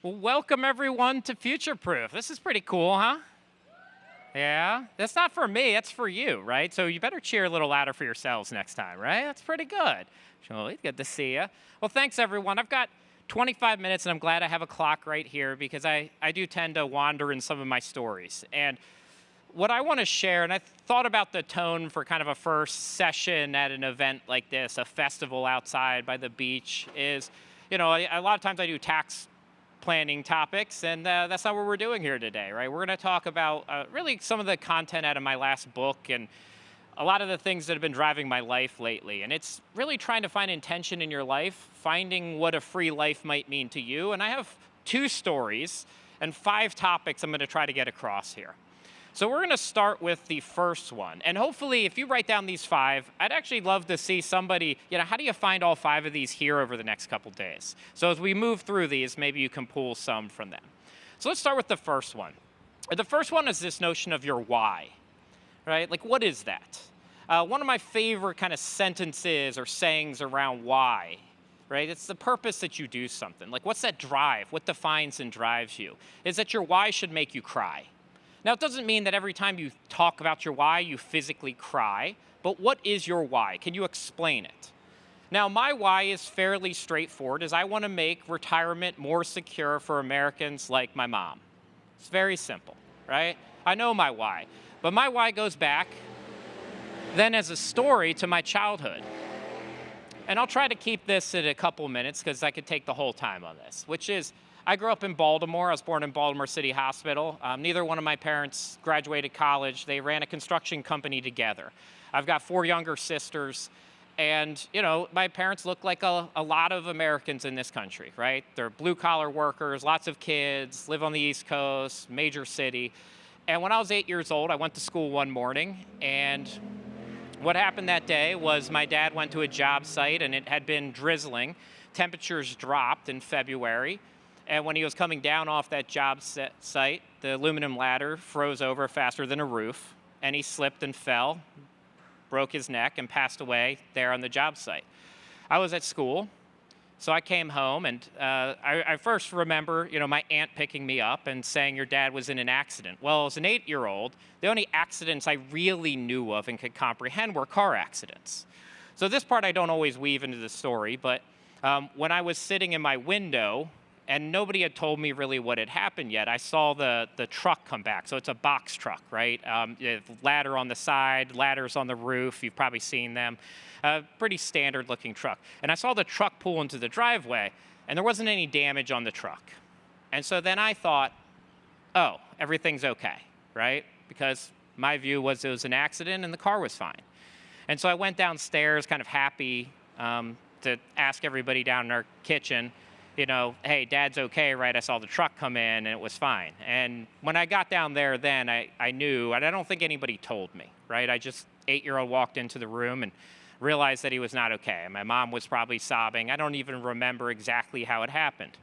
Well, welcome everyone to Future Proof. This is pretty cool, huh? Yeah, that's not for me, it's for you, right? So you better cheer a little louder for yourselves next time, right? That's pretty good. Julie, good to see you. Well, thanks everyone. I've got 25 minutes and I'm glad I have a clock right here because I do tend to wander in some of my stories. And what I want to share, and I thought about the tone for kind of a first session at an event like this, a festival outside by the beach, is, a lot of times I do tax planning topics, and that's not what we're doing here today, right? We're going to talk about really some of the content out of my last book and a lot of the things that have been driving my life lately. And it's really trying to find intention in your life, finding what a free life might mean to you. And I have 2 stories and 5 topics I'm going to try to get across here. So we're going to start with the first one. And hopefully, if you write down these 5, I'd actually love to see somebody, how do you find all 5 of these here over the next couple days? So as we move through these, maybe you can pull some from them. So let's start with the first one. The first one is this notion of your why, right? Like, what is that? One of my favorite kind of sentences or sayings around why, right? It's the purpose that you do something. Like, what's that drive? What defines and drives you? Is that your why should make you cry. Now, it doesn't mean that every time you talk about your why, you physically cry, but what is your why? Can you explain it? Now, my why is fairly straightforward, is I want to make retirement more secure for Americans like my mom. It's very simple, right? I know my why, but my why goes back then as a story to my childhood. And I'll try to keep this at a couple minutes because I could take the whole time on this, which is, I grew up in Baltimore. I was born in Baltimore City Hospital. Neither one of my parents graduated college. They ran a construction company together. I've got 4 younger sisters. And, my parents look like a lot of Americans in this country, right? They're blue-collar workers, lots of kids, live on the East Coast, major city. And when I was 8 years old, I went to school one morning. And what happened that day was my dad went to a job site, and it had been drizzling. Temperatures dropped in February. And when he was coming down off that job site, the aluminum ladder froze over faster than a roof, and he slipped and fell, broke his neck, and passed away there on the job site. I was at school, so I came home, and I first remember, my aunt picking me up and saying your dad was in an accident. Well, as an 8-year-old, the only accidents I really knew of and could comprehend were car accidents. So this part I don't always weave into the story, but when I was sitting in my window, and nobody had told me really what had happened yet, I saw the truck come back. So it's a box truck, right? Ladder on the side, ladders on the roof. You've probably seen them. Pretty standard looking truck. And I saw the truck pull into the driveway, and there wasn't any damage on the truck. And so then I thought, oh, everything's okay, right? Because my view was it was an accident and the car was fine. And so I went downstairs kind of happy to ask everybody down in our kitchen, hey, Dad's okay, right? I saw the truck come in and it was fine. And when I got down there then, I knew, and I don't think anybody told me, right? I just, 8-year-old walked into the room and realized that he was not okay. My mom was probably sobbing. I don't even remember exactly how it happened.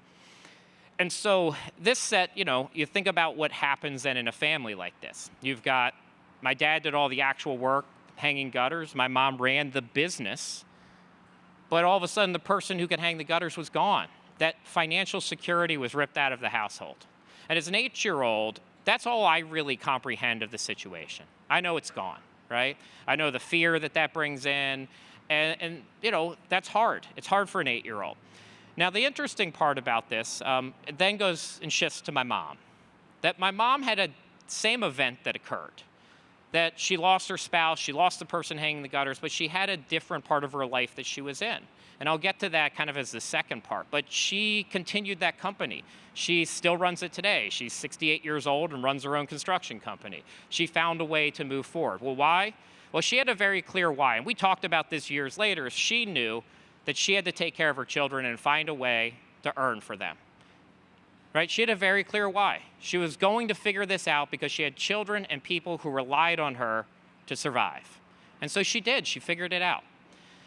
And so this set, you think about what happens then in a family like this. You've got, my dad did all the actual work, hanging gutters. My mom ran the business. But all of a sudden, the person who could hang the gutters was gone. That financial security was ripped out of the household. And as an 8-year-old, that's all I really comprehend of the situation. I know it's gone, right? I know the fear that brings in, and that's hard. It's hard for an 8-year-old. Now, the interesting part about this it then goes and shifts to my mom. That my mom had a same event that occurred. That she lost her spouse, she lost the person hanging the gutters, but she had a different part of her life that she was in. And I'll get to that kind of as the second part. But she continued that company. She still runs it today. She's 68 years old and runs her own construction company. She found a way to move forward. Well, why? Well, she had a very clear why. And we talked about this years later. She knew that she had to take care of her children and find a way to earn for them. Right? She had a very clear why. She was going to figure this out because she had children and people who relied on her to survive. And so she did. She figured it out.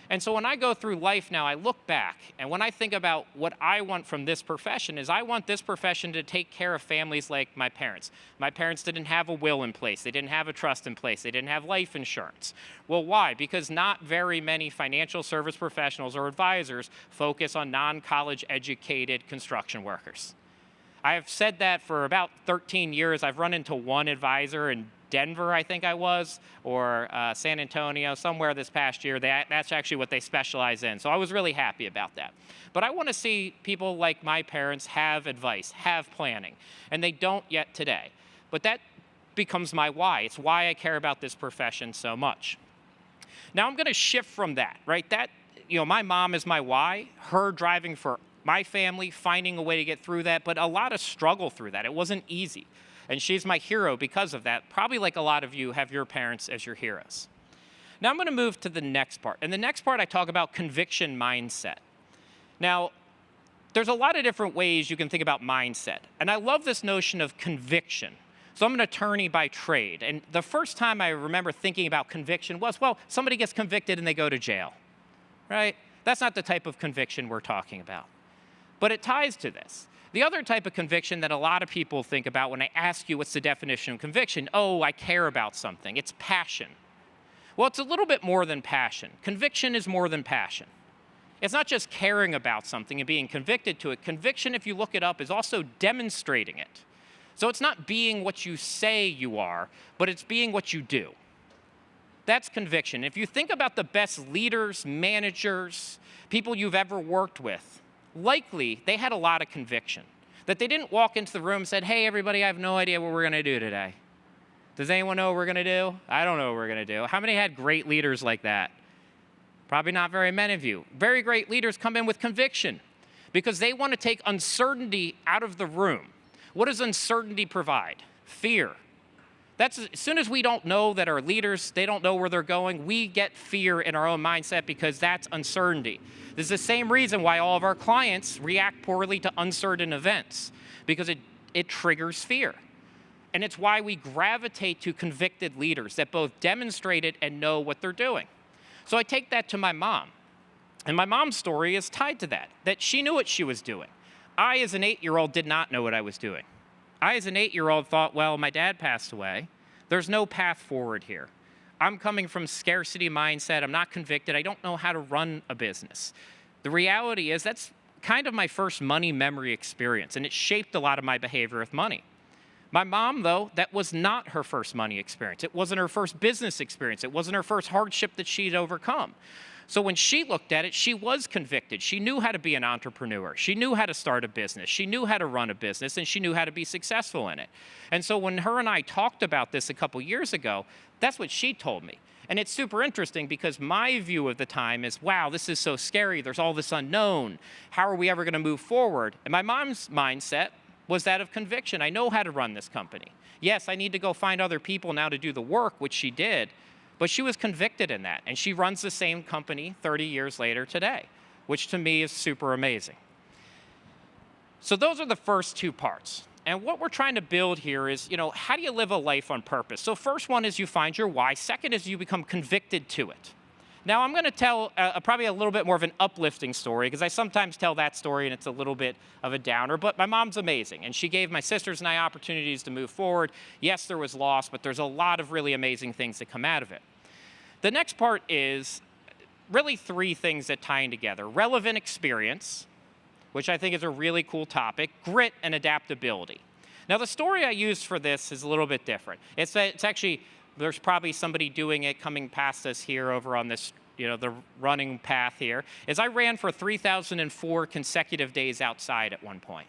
And so when I go through life now, I look back, and when I think about what I want from this profession is I want this profession to take care of families like my parents. My parents didn't have a will in place. They didn't have a trust in place. They didn't have life insurance. Well, why? Because not very many financial service professionals or advisors focus on non-college educated construction workers. I've said that for about 13 years. I've run into one advisor in Denver, I think I was, or San Antonio, somewhere this past year. That's actually what they specialize in. So I was really happy about that. But I want to see people like my parents have advice, have planning, and they don't yet today. But that becomes my why. It's why I care about this profession so much. Now I'm going to shift from that, right? My mom is my why, her driving for my family, finding a way to get through that, but a lot of struggle through that. It wasn't easy. And she's my hero because of that. Probably like a lot of you have your parents as your heroes. Now I'm going to move to the next part. And the next part I talk about conviction mindset. Now, there's a lot of different ways you can think about mindset. And I love this notion of conviction. So I'm an attorney by trade. And the first time I remember thinking about conviction was, well, somebody gets convicted and they go to jail, right? That's not the type of conviction we're talking about. But it ties to this. The other type of conviction that a lot of people think about when I ask you what's the definition of conviction, oh, I care about something. It's passion. Well, it's a little bit more than passion. Conviction is more than passion. It's not just caring about something and being convicted to it. Conviction, if you look it up, is also demonstrating it. So it's not being what you say you are, but it's being what you do. That's conviction. If you think about the best leaders, managers, people you've ever worked with, likely they had a lot of conviction. That they didn't walk into the room and said, hey, everybody, I have no idea what we're going to do today. Does anyone know what we're going to do? I don't know what we're going to do. How many had great leaders like that? Probably not very many of you. Very great leaders come in with conviction because they want to take uncertainty out of the room. What does uncertainty provide? Fear. As soon as we don't know that our leaders, they don't know where they're going, we get fear in our own mindset because that's uncertainty. This is the same reason why all of our clients react poorly to uncertain events, because it triggers fear. And it's why we gravitate to convicted leaders that both demonstrate it and know what they're doing. So I take that to my mom. And my mom's story is tied to that she knew what she was doing. I, as an 8-year-old, did not know what I was doing. I, as an 8-year-old, thought, well, my dad passed away. There's no path forward here. I'm coming from scarcity mindset. I'm not convicted. I don't know how to run a business. The reality is that's kind of my first money memory experience, and it shaped a lot of my behavior with money. My mom, though, that was not her first money experience. It wasn't her first business experience. It wasn't her first hardship that she'd overcome. So when she looked at it, she was convicted. She knew how to be an entrepreneur. She knew how to start a business. She knew how to run a business, and she knew how to be successful in it. And so when her and I talked about this a couple years ago, that's what she told me. And it's super interesting because my view of the time is, wow, this is so scary. There's all this unknown. How are we ever going to move forward? And my mom's mindset was that of conviction. I know how to run this company. Yes, I need to go find other people now to do the work, which she did. But she was convicted in that, and she runs the same company 30 years later today, which to me is super amazing. So those are the first two parts. And what we're trying to build here is, how do you live a life on purpose? So first one is you find your why. Second is you become convicted to it. Now I'm going to tell probably a little bit more of an uplifting story, because I sometimes tell that story and it's a little bit of a downer, but my mom's amazing, and she gave my sisters and I opportunities to move forward. Yes, there was loss, but there's a lot of really amazing things that come out of it. The next part is really three things that tie in together. Relevant experience, which I think is a really cool topic, grit, and adaptability. Now, the story I used for this is a little bit different. It's actually, there's probably somebody doing it coming past us here over on this, the running path here, is I ran for 3,004 consecutive days outside at one point.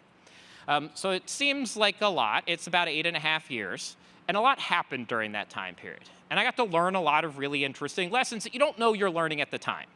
So it seems like a lot. It's about 8.5 years. And a lot happened during that time period. And I got to learn a lot of really interesting lessons that you don't know you're learning at the time.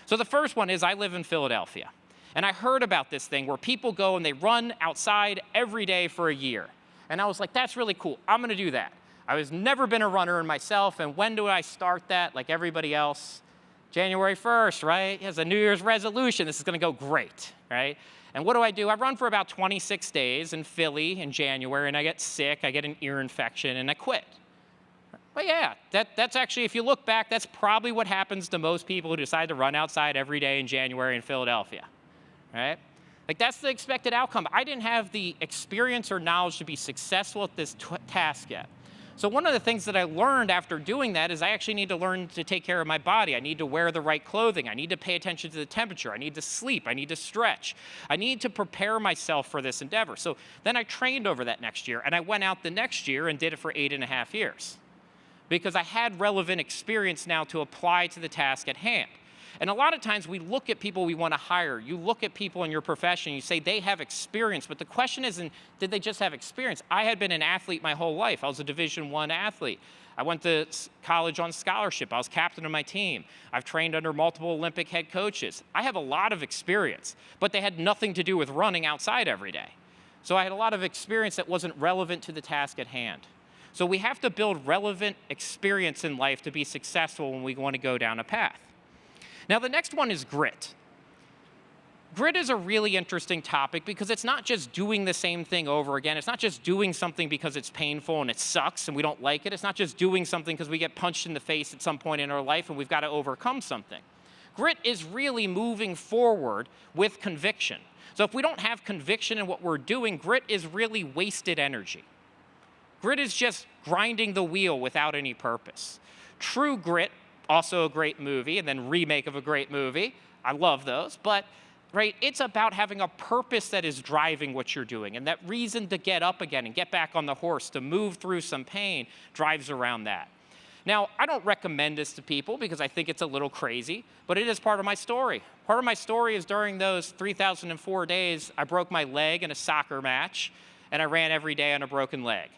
So the first one is I live in Philadelphia. And I heard about this thing where people go and they run outside every day for a year. And I was like, that's really cool. I'm going to do that. I was never been a runner in myself. And when do I start that? Like everybody else, January 1st, right? As a New Year's resolution, this is going to go great, right? And what do? I run for about 26 days in Philly in January, and I get sick, I get an ear infection, and I quit. But yeah, that's actually, if you look back, that's probably what happens to most people who decide to run outside every day in January in Philadelphia, right? Like, that's the expected outcome. I didn't have the experience or knowledge to be successful at this task yet. So one of the things that I learned after doing that is I actually need to learn to take care of my body. I need to wear the right clothing. I need to pay attention to the temperature. I need to sleep. I need to stretch. I need to prepare myself for this endeavor. So then I trained over that next year, and I went out the next year and did it for 8.5 years because I had relevant experience now to apply to the task at hand. And a lot of times we look at people we want to hire. You look at people in your profession, you say they have experience, but the question isn't, did they just have experience? I had been an athlete my whole life. I was a Division I athlete. I went to college on scholarship. I was captain of my team. I've trained under multiple Olympic head coaches. I have a lot of experience, but they had nothing to do with running outside every day. So I had a lot of experience that wasn't relevant to the task at hand. So we have to build relevant experience in life to be successful when we want to go down a path. Now, the next one is grit. Grit is a really interesting topic because it's not just doing the same thing over again. It's not just doing something because it's painful and it sucks and we don't like it. It's not just doing something because we get punched in the face at some point in our life and we've got to overcome something. Grit is really moving forward with conviction. So if we don't have conviction in what we're doing, grit is really wasted energy. Grit is just grinding the wheel without any purpose. True Grit, also a great movie, and then remake of a great movie. I love those, but right, it's about having a purpose that is driving what you're doing, and that reason to get up again and get back on the horse, to move through some pain, drives around that. Now, I don't recommend this to people because I think it's a little crazy, but it is part of my story. Part of my story is during those 3,004 days, I broke my leg in a soccer match, and I ran every day on a broken leg.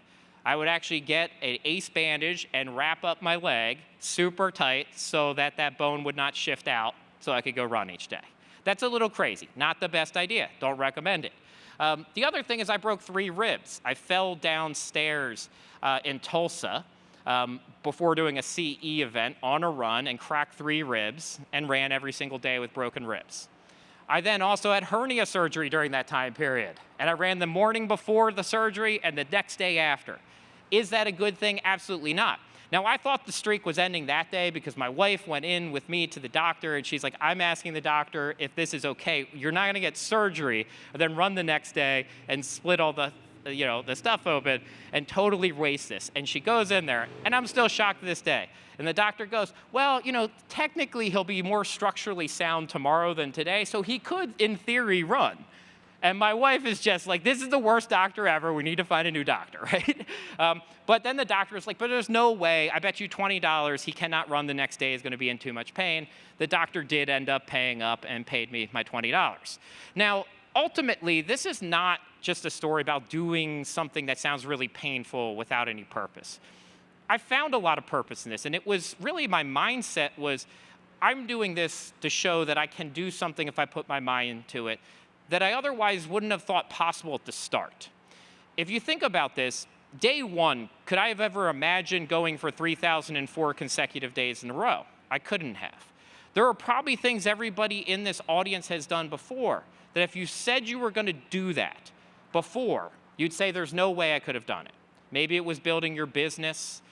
I would actually get an ace bandage and wrap up my leg super tight so that that bone would not shift out so I could go run each day. That's a little crazy. Not the best idea. Don't recommend it. The other thing is I broke 3 ribs. I fell downstairs in Tulsa before doing a CE event on a run and cracked 3 ribs and ran every single day with broken ribs. I then also had hernia surgery during that time period, and I ran the morning before the surgery and the next day after. Is that a good thing? Absolutely not. Now, I thought the streak was ending that day because my wife went in with me to the doctor, and she's like, I'm asking the doctor if this is okay. You're not going to get surgery, and then run the next day and split all the stuff open and totally waste this. And she goes in there, and I'm still shocked to this day. And the doctor goes, well, technically he'll be more structurally sound tomorrow than today, so he could, in theory, run. And my wife is just like, this is the worst doctor ever. We need to find a new doctor, right? But then the doctor is like, but there's no way. I bet you $20 he cannot run the next day. He's going to be in too much pain. The doctor did end up paying up and paid me my $20. Now, ultimately, this is not just a story about doing something that sounds really painful without any purpose. I found a lot of purpose in this, and it was really my mindset was, I'm doing this to show that I can do something if I put my mind to it that I otherwise wouldn't have thought possible at the start. If you think about this, day one, could I have ever imagined going for 3,004 consecutive days in a row? I couldn't have. There are probably things everybody in this audience has done before that if you said you were going to do that before, you'd say there's no way I could have done it. Maybe it was building your business,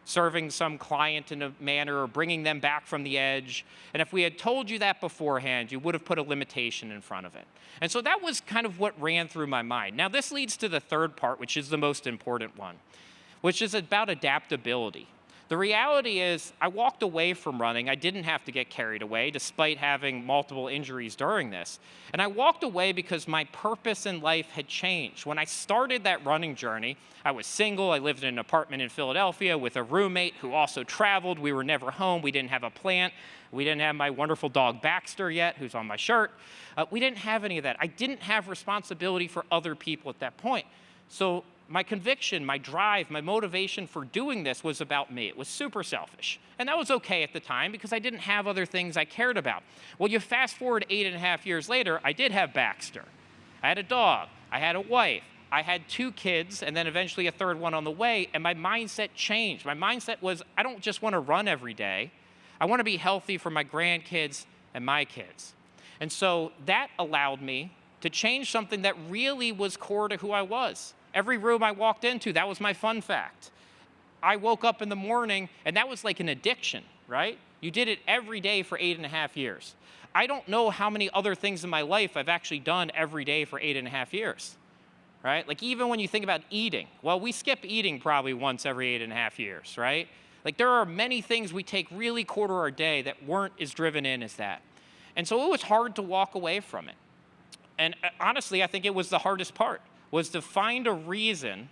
serving some client in a manner, or bringing them back from the edge. And if we had told you that beforehand, you would have put a limitation in front of it. And so that was kind of what ran through my mind. Now, this leads to the third part, which is the most important one, which is about adaptability. The reality is I walked away from running. I didn't have to get carried away despite having multiple injuries during this. And I walked away because my purpose in life had changed. When I started that running journey, I was single. I lived in an apartment in Philadelphia with a roommate who also traveled. We were never home. We didn't have a plant. We didn't have my wonderful dog Baxter yet, who's on my shirt. We didn't have any of that. I didn't have responsibility for other people at that point. So my conviction, my drive, my motivation for doing this was about me. It was super selfish. And that was okay at the time because I didn't have other things I cared about. Well, you fast forward 8.5 years later, I did have Baxter. I had a dog. I had a wife. I had 2 kids and then eventually a third one on the way. And my mindset changed. My mindset was, I don't just want to run every day. I want to be healthy for my grandkids and my kids. And so that allowed me to change something that really was core to who I was. Every room I walked into, that was my fun fact. I woke up in the morning, and that was like an addiction, right? You did it every day for 8.5 years. I don't know how many other things in my life I've actually done every day for 8.5 years, right? Like even when you think about eating, well, we skip eating probably once every 8.5 years, right? Like there are many things we take really core to our day that weren't as driven in as that. And so it was hard to walk away from it. And honestly, I think it was the hardest part, was to find a reason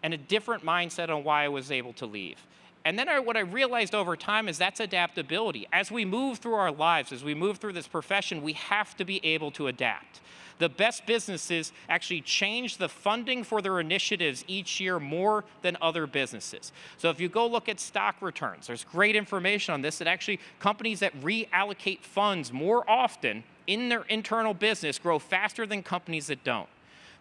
and a different mindset on why I was able to leave. And then what I realized over time is that's adaptability. As we move through our lives, as we move through this profession, we have to be able to adapt. The best businesses actually change the funding for their initiatives each year more than other businesses. So if you go look at stock returns, there's great information on this, that actually companies that reallocate funds more often in their internal business grow faster than companies that don't.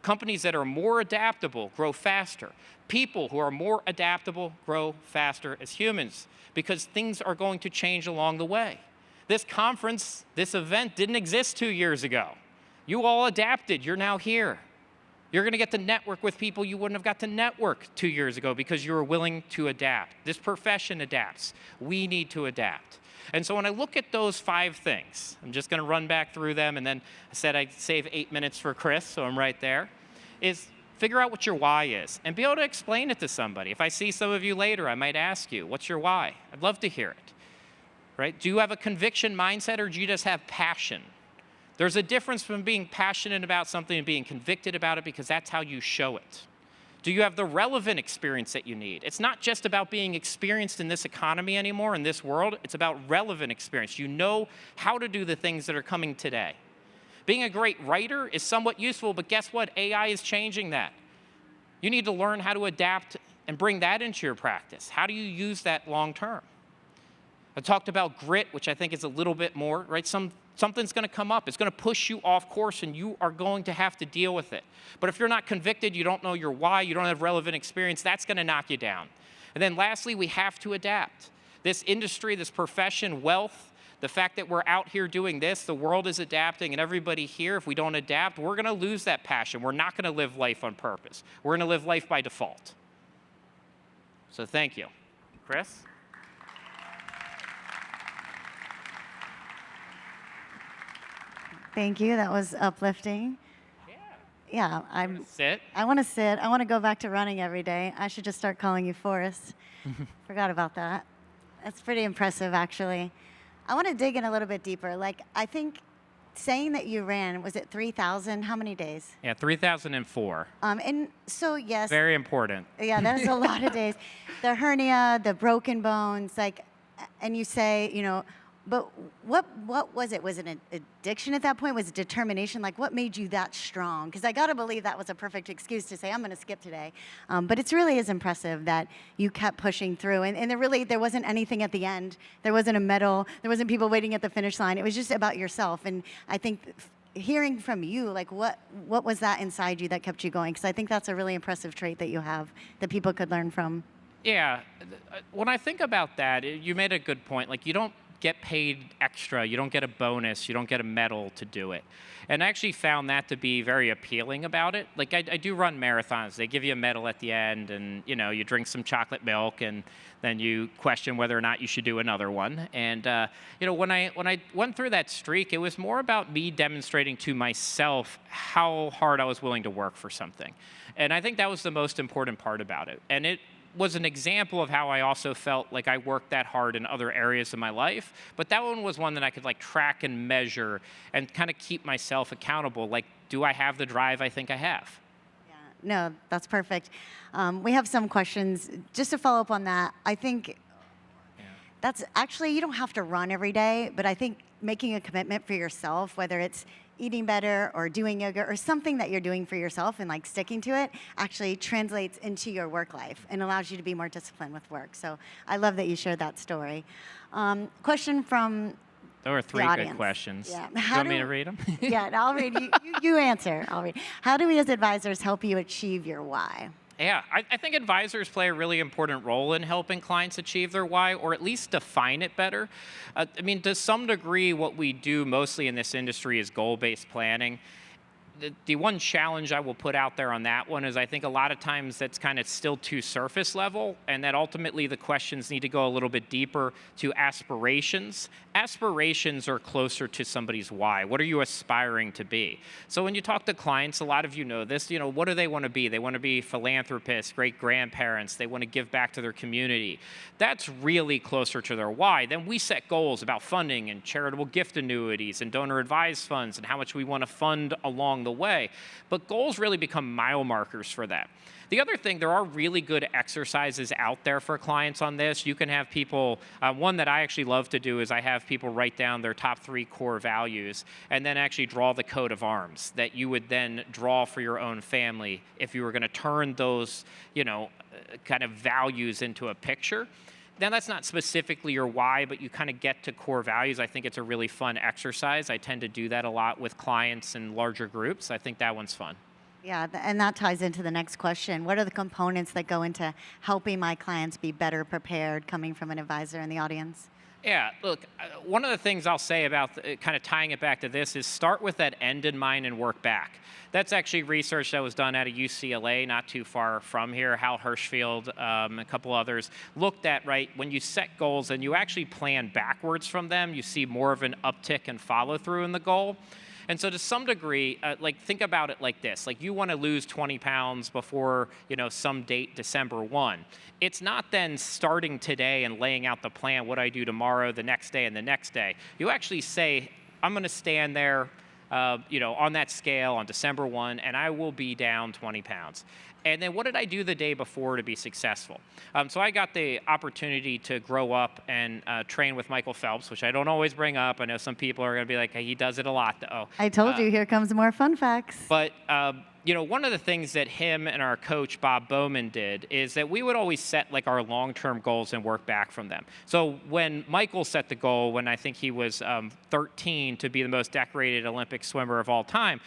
Companies that are more adaptable grow faster. People who are more adaptable grow faster as humans because things are going to change along the way. This conference, this event didn't exist 2 years ago. You all adapted, you're now here. You're gonna get to network with people you wouldn't have got to network 2 years ago because you were willing to adapt. This profession adapts. We need to adapt. And so when I look at those 5 things, I'm just gonna run back through them, and then I said I'd save 8 minutes for Chris, so I'm right there, is figure out what your why is and be able to explain it to somebody. If I see some of you later, I might ask you, what's your why? I'd love to hear it, right? Do you have a conviction mindset, or do you just have passion? There's a difference from being passionate about something and being convicted about it, because that's how you show it. Do you have the relevant experience that you need? It's not just about being experienced in this economy anymore, in this world. It's about relevant experience. You know how to do the things that are coming today. Being a great writer is somewhat useful, but guess what? AI is changing that. You need to learn how to adapt and bring that into your practice. How do you use that long term? I talked about grit, which I think is a little bit more, right? Something's gonna come up. It's gonna push you off course, and you are going to have to deal with it. But if you're not convicted, you don't know your why, you don't have relevant experience, that's gonna knock you down. And then lastly, we have to adapt. This industry, this profession, wealth, the fact that we're out here doing this, the world is adapting, and everybody here, if we don't adapt, we're gonna lose that passion. We're not gonna live life on purpose. We're gonna live life by default. So thank you. Chris? Thank you, that was uplifting. Yeah, Sit. I want to sit. I want to go back to running every day. I should just start calling you Forrest. Forgot about that. That's pretty impressive, actually. I want to dig in a little bit deeper. Like, I think saying that you ran, was it 3,000? How many days? Yeah, 3,004. And so, yes. Very important. Yeah, that is a lot of days. The hernia, the broken bones, like, and you say, but what was it? Was it an addiction at that point? Was it determination? Like, what made you that strong? Because I got to believe that was a perfect excuse to say, I'm going to skip today. But it's really is impressive that you kept pushing through. And there wasn't anything at the end. There wasn't a medal. There wasn't people waiting at the finish line. It was just about yourself. And I think hearing from you, like, what was that inside you that kept you going? Because I think that's a really impressive trait that you have that people could learn from. Yeah. When I think about that, you made a good point. Like, you don't get paid extra, you don't get a bonus, you don't get a medal to do it. And I actually found that to be very appealing about it. Like, I do run marathons. They give you a medal at the end, and you drink some chocolate milk, and then you question whether or not you should do another one. And when I went through that streak, it was more about me demonstrating to myself how hard I was willing to work for something. And I think that was the most important part about it. And it was an example of how I also felt like I worked that hard in other areas of my life. But that one was one that I could track and measure and kind of keep myself accountable. Like, do I have the drive I think I have? Yeah, no, that's perfect. We have some questions. Just to follow up on that, I think that's actually, you don't have to run every day, but I think making a commitment for yourself, whether it's eating better or doing yoga or something that you're doing for yourself and sticking to it, actually translates into your work life and allows you to be more disciplined with work. So I love that you shared that story. Question from There were 3 good questions. Yeah. Do you want me to read them? Yeah, I'll read. You answer. I'll read. How do we as advisors help you achieve your why? Yeah, I think advisors play a really important role in helping clients achieve their why, or at least define it better. To some degree, what we do mostly in this industry is goal-based planning. the one challenge I will put out there on that one is I think a lot of times that's kind of still too surface level, and that ultimately the questions need to go a little bit deeper to aspirations. Aspirations are closer to somebody's why. What are you aspiring to be? So when you talk to clients, a lot of you know this, what do they want to be? They want to be philanthropists, great grandparents. They want to give back to their community. That's really closer to their why. Then we set goals about funding and charitable gift annuities and donor advised funds and how much we want to fund along the way. But goals really become mile markers for that. The other thing, there are really good exercises out there for clients on this. You can have people, one that I actually love to do is I have people write down their top 3 core values and then actually draw the coat of arms that you would then draw for your own family if you were going to turn those, kind of values into a picture. Now, that's not specifically your why, but you kind of get to core values. I think it's a really fun exercise. I tend to do that a lot with clients in larger groups. I think that one's fun. Yeah, and that ties into the next question. What are the components that go into helping my clients be better prepared, coming from an advisor in the audience? Yeah, look, one of the things I'll say about kind of tying it back to this is start with that end in mind and work back. That's actually research that was done at a UCLA, not too far from here. Hal Hirschfield, a couple others, looked at, right, when you set goals and you actually plan backwards from them, you see more of an uptick and follow through in the goal. And so to some degree, think about it like this. Like you want to lose 20 pounds before, some date, December 1. It's not then starting today and laying out the plan, what I do tomorrow, the next day, and the next day. You actually say, I'm going to stand there, on that scale on December 1, and I will be down 20 pounds. And then what did I do the day before to be successful? So I got the opportunity to grow up and train with Michael Phelps, which I don't always bring up. I know some people are going to be like, hey, he does it a lot, though. I told you, here comes more fun facts. But, one of the things that him and our coach, Bob Bowman, did is that we would always set our long-term goals and work back from them. So when Michael set the goal, when I think he was 13 to be the most decorated Olympic swimmer of all time,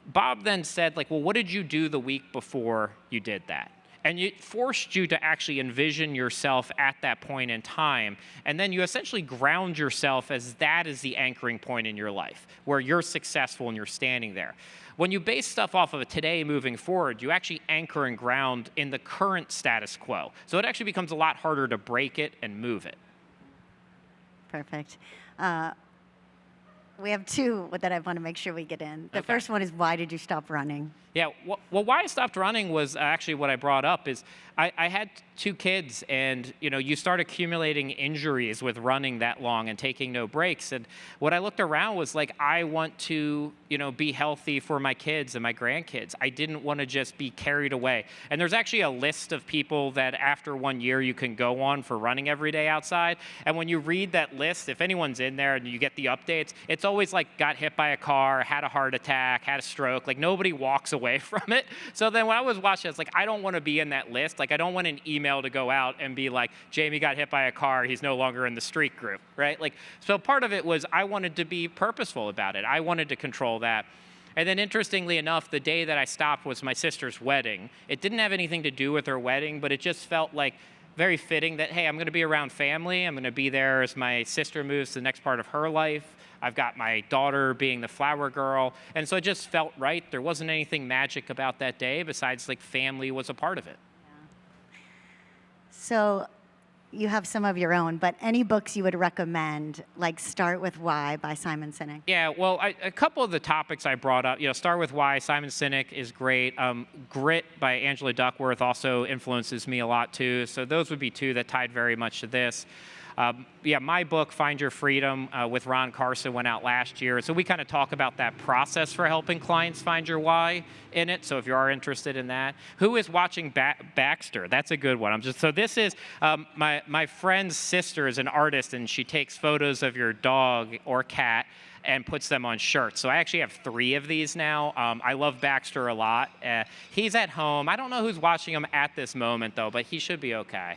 Bob then said, well, what did you do the week before you did that? And it forced you to actually envision yourself at that point in time. And then you essentially ground yourself as that is the anchoring point in your life, where you're successful and you're standing there. When you base stuff off of today moving forward, you actually anchor and ground in the current status quo. So it actually becomes a lot harder to break it and move it. Perfect. We have 2 that I want to make sure we get in. The Okay. first one is, why did you stop running? Yeah, well, why I stopped running was actually what I brought up is I had 2 kids, and you start accumulating injuries with running that long and taking no breaks. And what I looked around was I want to be healthy for my kids and my grandkids. I didn't want to just be carried away. And there's actually a list of people that after 1 year you can go on for running every day outside. And when you read that list, if anyone's in there and you get the updates, it's always got hit by a car, had a heart attack, had a stroke. Nobody walks away from it. So then when I was watching, it's I don't want to be in that list. I don't want an email to go out and be Jamie got hit by a car, he's no longer in the street group, right? So part of it was I wanted to be purposeful about it. I wanted to control that. And then interestingly enough, the day that I stopped was my sister's wedding. It didn't have anything to do with her wedding, but it just felt very fitting that, hey, I'm going to be around family. I'm going to be there as my sister moves to the next part of her life. I've got my daughter being the flower girl. And so it just felt right. There wasn't anything magic about that day besides family was a part of it. Yeah. So you have some of your own, but any books you would recommend, Start With Why by Simon Sinek? Yeah, well, a couple of the topics I brought up, Start With Why, Simon Sinek is great. Grit by Angela Duckworth also influences me a lot too. So those would be 2 that tied very much to this. My book, Find Your Freedom, with Ron Carson went out last year. So we kind of talk about that process for helping clients find your why in it. So if you are interested in that. Who is watching Baxter? That's a good one. So this is my friend's sister is an artist, and she takes photos of your dog or cat and puts them on shirts. So I actually have 3 of these now. I love Baxter a lot. He's at home. I don't know who's watching him at this moment, though, but he should be okay.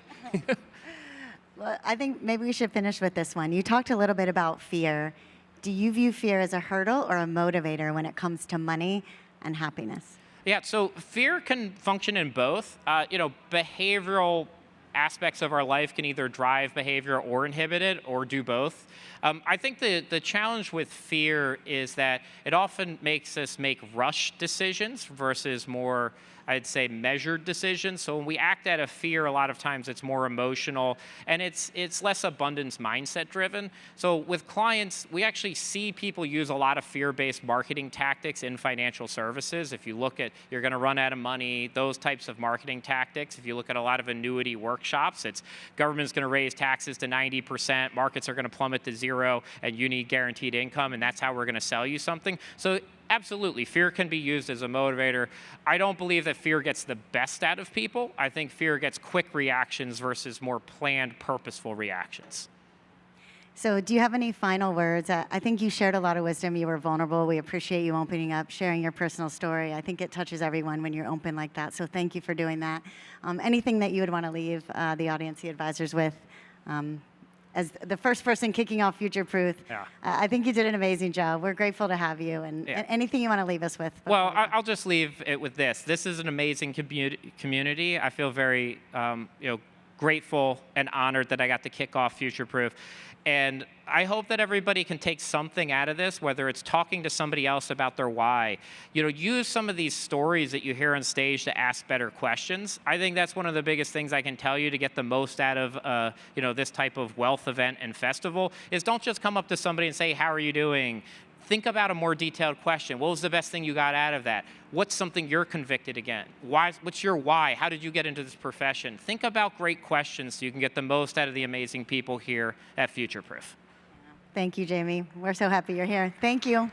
Well, I think maybe we should finish with this one. You talked a little bit about fear. Do you view fear as a hurdle or a motivator when it comes to money and happiness? Yeah, so fear can function in both. Behavioral aspects of our life can either drive behavior or inhibit it, or do both. I think the challenge with fear is that it often makes us make rush decisions versus more, I'd say, measured decisions. So when we act out of fear, a lot of times it's more emotional, and it's less abundance mindset driven. So with clients, we actually see people use a lot of fear-based marketing tactics in financial services. If you look at, you're going to run out of money, those types of marketing tactics. If you look at a lot of annuity workshops, it's government's going to raise taxes to 90%, markets are going to plummet to 0, and you need guaranteed income, and that's how we're going to sell you something. So absolutely, fear can be used as a motivator. I don't believe that fear gets the best out of people. I think fear gets quick reactions versus more planned, purposeful reactions. So do you have any final words? I think you shared a lot of wisdom. You were vulnerable. We appreciate you opening up, sharing your personal story. I think it touches everyone when you're open like that. So thank you for doing that. Anything that you would want to leave the audience, the advisors with? As the first person kicking off Future Proof, Yeah. I think you did an amazing job. We're grateful to have you. And Yeah. anything you want to leave us with? Well, I'll just leave it with this. This is an amazing community. I feel very grateful and honored that I got to kick off Future Proof. And I hope that everybody can take something out of this, whether it's talking to somebody else about their why. Use some of these stories that you hear on stage to ask better questions. I think that's one of the biggest things I can tell you to get the most out of this type of wealth event and festival is don't just come up to somebody and say, how are you doing? Think about a more detailed question. What was the best thing you got out of that? What's something you're convicted again? Why? What's your why? How did you get into this profession? Think about great questions so you can get the most out of the amazing people here at Future Proof. Thank you, Jamie. We're so happy you're here. Thank you.